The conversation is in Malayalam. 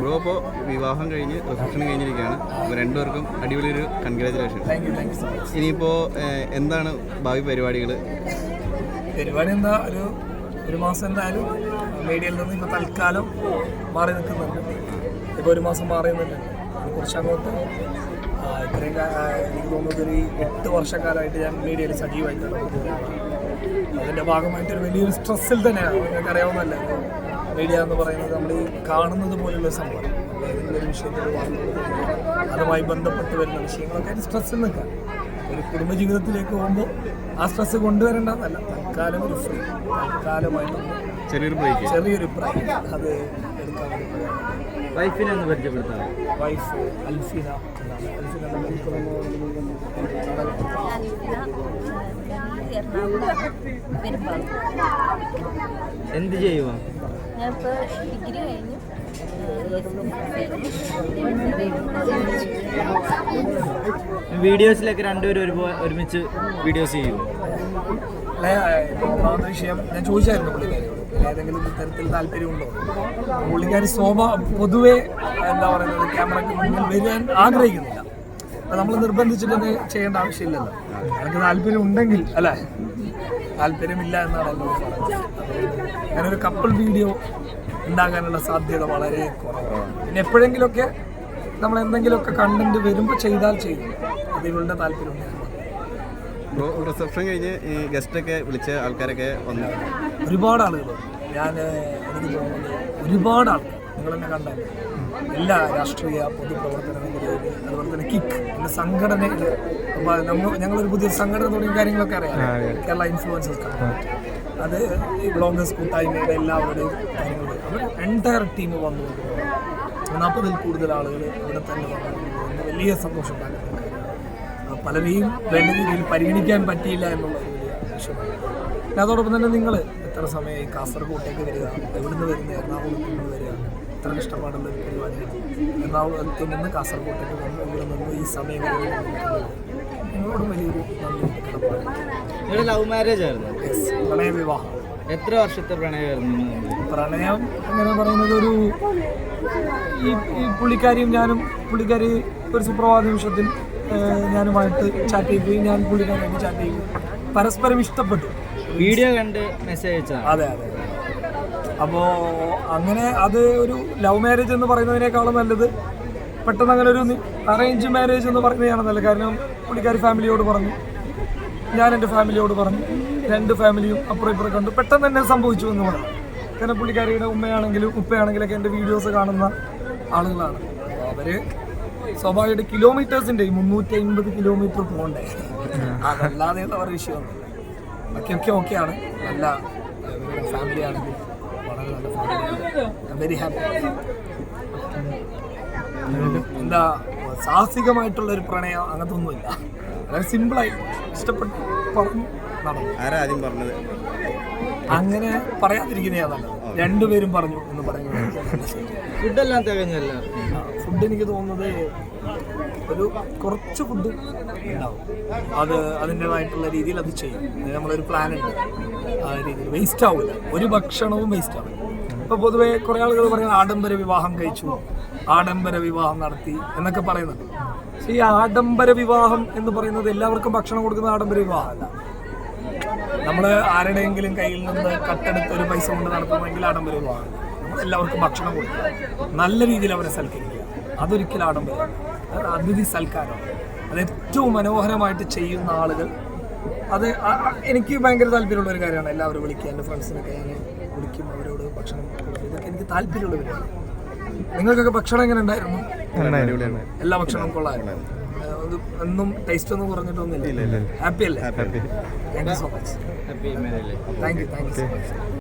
ബ്രോ ഇപ്പോൾ വിവാഹം കഴിഞ്ഞ് റിസപ്ഷൻ കഴിഞ്ഞിരിക്കുകയാണ്. അപ്പോൾ രണ്ടുപേർക്കും അടിപൊളിയൊരു കൺഗ്രാജുലേഷൻ. ഇനിയിപ്പോൾ എന്താണ് ഭാവി പരിപാടികൾ? പരിപാടി എന്താ, ഒരു മാസം എന്തായാലും മീഡിയയിൽ നിന്ന് ഇപ്പോൾ തൽക്കാലം മാറി നിൽക്കുന്നുണ്ട്. ഇപ്പോൾ ഒരു മാസം മാറി നിന്നിട്ടുണ്ട്. കുറച്ച് അങ്ങോട്ട് ഇത്രയും എനിക്ക് തോന്നുന്നത് ഒരു 8 വർഷക്കാലമായിട്ട് ഞാൻ മീഡിയയിൽ സജീവമായിട്ടാണ്. അതിൻ്റെ ഭാഗമായിട്ടൊരു വലിയൊരു സ്ട്രെസ്സിൽ തന്നെയാണ്. നിങ്ങൾക്ക് അറിയാവുന്നതല്ല, മീഡിയ എന്ന് പറയുന്നത് നമ്മൾ ഈ കാണുന്നത് പോലുള്ള സംഭവം. ഏതെങ്കിലും ഒരു വിഷയത്തിൽ അതുമായി ബന്ധപ്പെട്ട് വരുന്ന വിഷയങ്ങളൊക്കെ സ്ട്രെസ്സിൽ നിൽക്കാം. ഒരു കുടുംബജീവിതത്തിലേക്ക് പോകുമ്പോൾ ആ സ്ട്രെസ് കൊണ്ടുവരേണ്ടതല്ല. തൽക്കാലം ഒരു ഫ്രീ, തൽക്കാലമായിട്ടൊന്ന് ചെറിയൊരു ബ്രേക്ക് അത് എടുക്കാൻ വേണ്ടി. വൈഫിനെ ഒന്ന് പരിചയപ്പെടുത്താം. വൈഫ് അൽഫിന എന്നാണ്. അൽഫിന എന്ത് ചെയ്യുക? ഞാനിപ്പോൾ ഡിഗ്രി കഴിഞ്ഞു. വീഡിയോസിലൊക്കെ രണ്ടുപേരും ഒരുമിച്ച് വീഡിയോസ് ചെയ്യും. ഒന്നാമത്തെ വിഷയം ഞാൻ ചോദിച്ചായിരുന്നു പുള്ളിക്കാരിയോട്, ഏതെങ്കിലും തരത്തിൽ താല്പര്യമുണ്ടോ. പുള്ളിക്കാരി പൊതുവെ എന്താ പറയുന്നത്, ക്യാമറയ്ക്ക് മുന്നിൽ വരാൻ ആഗ്രഹിക്കുന്നില്ല. അപ്പം നമ്മൾ നിർബന്ധിച്ചിട്ടൊന്നും ചെയ്യേണ്ട ആവശ്യമില്ലല്ലോ. എനിക്ക് താല്പര്യം ഉണ്ടെങ്കിൽ അല്ലേ, താല്പര്യമില്ല എന്നാണ് എന്നോട് പറഞ്ഞത്. ഞാനൊരു കപ്പിൾ വീഡിയോ ഉണ്ടാകാനുള്ള സാധ്യത വളരെ കുറവാണ്. പിന്നെ എപ്പോഴെങ്കിലുമൊക്കെ നമ്മൾ എന്തെങ്കിലുമൊക്കെ കണ്ടന്റ് വരുമ്പോൾ ചെയ്താൽ ചെയ്യും. അത് ഇവളുടെ താല്പര്യം ഉണ്ടായിരുന്നു. റിസപ്ഷൻ കഴിഞ്ഞ് ഈ ഗസ്റ്റൊക്കെ വിളിച്ച ആൾക്കാരൊക്കെ വന്നു. ഒരുപാട് ആളുകൾ, എനിക്ക് തോന്നുന്നത് ഒരുപാട് ആൾക്കാർ നിങ്ങളെന്നെ കണ്ടാൽ എല്ലാ രാഷ്ട്രീയ പൊതുപ്രവർത്തന മേഖലയിൽ, അതുപോലെ തന്നെ കിക്ക് എന്ന സംഘടനയിൽ ഞങ്ങളൊരു പുതിയ സംഘടന തുടങ്ങിയ കാര്യങ്ങളൊക്കെ അറിയാം. കേരള ഇൻഫ്ലുവൻസേഴ്സ് കമ്മ്യൂണിറ്റി, അത് ഈ ബ്ലോഗേഴ്സ് കൂട്ടായ്മയുടെ എല്ലാവരുടെയും കാര്യങ്ങൾ അവർ എൻറ്റയർ ടീം വന്നു. 40-ൽ കൂടുതൽ ആളുകൾ ഇവിടെ തന്നെ വന്നു. വലിയ സന്തോഷം ഉണ്ടാകുന്ന കാര്യമാണ്. പലരെയും വേണ്ട രീതിയിൽ പരിഗണിക്കാൻ പറ്റിയില്ല എന്നുള്ള ഒരു വലിയ വിഷയമാണ്. പിന്നെ അതോടൊപ്പം തന്നെ നിങ്ങൾ എത്ര സമയമായി കാസർഗോട്ടേക്ക് വരിക, എവിടുന്ന് വരുന്നത്, എറണാകുളത്ത് നിന്ന് വരിക, എത്ര കഷ്ടപ്പാടുള്ള ഒരു പരിപാടിയാണ്. എറണാകുളത്ത് നിന്ന് കാസർഗോട്ടേക്ക് വന്ന് ഇവിടെ നിന്ന് ഈ സമയം നിങ്ങളോടും വലിയൊരു നന്ദിയുണ്ട്, കടപ്പാട്. ലവ് മാരേജ് ആയിരുന്നു? പ്രണയ വിവാഹം. എത്ര വർഷത്തെ പ്രണയമായിരുന്നു? പ്രണയം അങ്ങനെ പറയുന്നത് ഈ പുള്ളിക്കാരിയും ഞാനും, പുള്ളിക്കാരി ഒരു സുപ്രഭാത നിമിഷത്തിൽ ഞാനുമായിട്ട് ചാറ്റ് ചെയ്യുകയും ഞാൻ പുള്ളിക്കാരായിട്ട് ചാറ്റ് ചെയ്യുകയും പരസ്പരം ഇഷ്ടപ്പെട്ടു. വീഡിയോ കണ്ട് മെസ്സേജ് അയച്ചാൽ? അതെ. അപ്പോൾ അങ്ങനെ അത് ഒരു ലവ് മാരേജ് എന്ന് പറയുന്നതിനേക്കാളും നല്ലത് പെട്ടെന്ന് അങ്ങനെ ഒരു അറേഞ്ച് മാരേജ് എന്ന് പറയുന്നതാണ് നല്ലത്. കാരണം പുള്ളിക്കാരി ഫാമിലിയോട് പറഞ്ഞു, ഞാൻ എൻ്റെ ഫാമിലിയോട് പറഞ്ഞു, 2 ഫാമിലിയും അപ്പുറം ഇപ്പുറം കണ്ടു. പെട്ടെന്ന് തന്നെ സംഭവിച്ചു എന്ന് പറഞ്ഞു. കാരണം പുള്ളിക്കാരിയുടെ ഉപ്പയാണെങ്കിലൊക്കെ എൻ്റെ വീഡിയോസ് കാണുന്ന ആളുകളാണ്. അവർ സ്വാഭാവികമായിട്ട് കിലോമീറ്റേഴ്സിൻ്റെ 350 കിലോമീറ്റർ പോകണ്ടേ, അതല്ലാതെയുള്ള ഒരു വിഷയമൊന്നും. ബാക്കിയൊക്കെ ഓക്കെയാണ്. നല്ല ഫാമിലി ആണെങ്കിൽ വളരെ നല്ല ഫാമിലിയാണ്. Very happy. എന്താ സാഹസികമായിട്ടുള്ളൊരു പ്രണയം അങ്ങനത്തെ ഒന്നുമില്ല. വളരെ സിമ്പിളായി ഇഷ്ടപ്പെട്ട് പറഞ്ഞു നടന്നു. ആരാദ്യം പറഞ്ഞത്? അങ്ങനെ പറയാതിരിക്കുന്നതാണ് നല്ലത്. 2 പേരും പറഞ്ഞു എന്ന് പറയുന്നത്. ഫുഡെല്ലാം തികഞ്ഞല്ല? ഫുഡ് എനിക്ക് തോന്നുന്നത് കുറച്ച് ഫുഡ് ഉണ്ടാവും. അതിൻ്റെതായിട്ടുള്ള രീതിയിൽ അത് ചെയ്യും. നമ്മളൊരു പ്ലാൻ ഉണ്ട്, ആ രീതിയിൽ വേസ്റ്റ് ആവില്ല. ഒരു ഭക്ഷണവും വേസ്റ്റ് ആവില്ല. ഇപ്പോൾ പൊതുവേ കുറേ ആളുകൾ പറയുന്നത് ആഡംബര വിവാഹം കഴിച്ചു, ആഡംബര വിവാഹം നടത്തി എന്നൊക്കെ പറയുന്നുണ്ട്. പക്ഷേ ഈ ആഡംബര വിവാഹം എന്ന് പറയുന്നത് എല്ലാവർക്കും ഭക്ഷണം കൊടുക്കുന്ന ആഡംബര വിവാഹമല്ല. നമ്മൾ ആരുടെയെങ്കിലും കയ്യിൽ നിന്ന് കട്ടെടുത്ത് ഒരു പൈസ കൊണ്ട് നടത്തുമെങ്കിൽ ആഡംബര വിവാഹം. നമ്മളെല്ലാവർക്കും ഭക്ഷണം കൊടുക്കുക, നല്ല രീതിയിൽ അവരെ സൽക്കരിക്കുക, അതൊരിക്കലും ആഡംബരമാണ്. അത് അതിഥി സൽക്കാരമാണ്. അത് ഏറ്റവും മനോഹരമായിട്ട് ചെയ്യുന്ന ആളുകൾ, അത് എനിക്ക് ഭയങ്കര താല്പര്യമുള്ള ഒരു കാര്യമാണ്. എല്ലാവരും വിളിക്കുക, എൻ്റെ ഫ്രണ്ട്സിനൊക്കെ ഞാൻ വിളിക്കും, അവരോട് ഭക്ഷണം കൊടുക്കും. ഇതൊക്കെ എനിക്ക് താല്പര്യമുള്ള കാര്യമാണ്. നിങ്ങൾക്കൊക്കെ ഭക്ഷണം എങ്ങനെ ഉണ്ടായിരുന്നു? എല്ലാ ഭക്ഷണവും കൊള്ളായിരുന്നു. ഒന്നും ടേസ്റ്റ് ഒന്നും കുറഞ്ഞിട്ടൊന്നുമില്ല. ഹാപ്പി അല്ലേ? Thank you so much. Thank you so much.